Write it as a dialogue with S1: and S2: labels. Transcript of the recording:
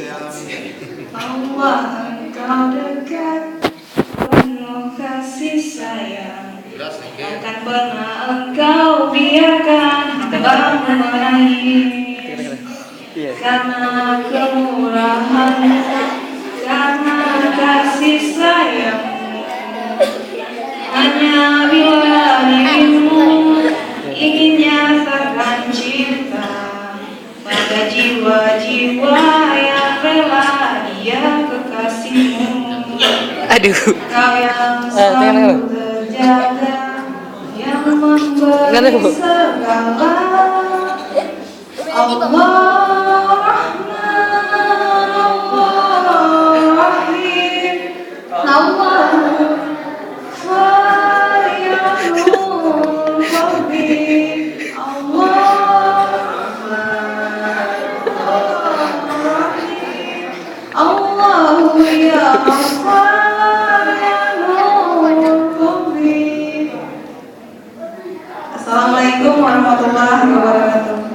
S1: Allah engkau dekat, penuh kasih sayang, takkan pernah engkau biarkan hambamu menangis. Karena kemurahan, karena kasih sayang, hanya bila dirimu ingin nyatakan cinta pada jiwa-jiwa yang rela dia kekasihmu.
S2: Aduh.
S1: Kau yang selalu terjaga, yang memberi segala. Allah Rahman, Allah Rahim, Allah Fayyadul Khabir, Allah Rahman, Allah Rahim, Allahu ya Fayyadul Khabir. Assalamualaikum warahmatullahi wabarakatuh.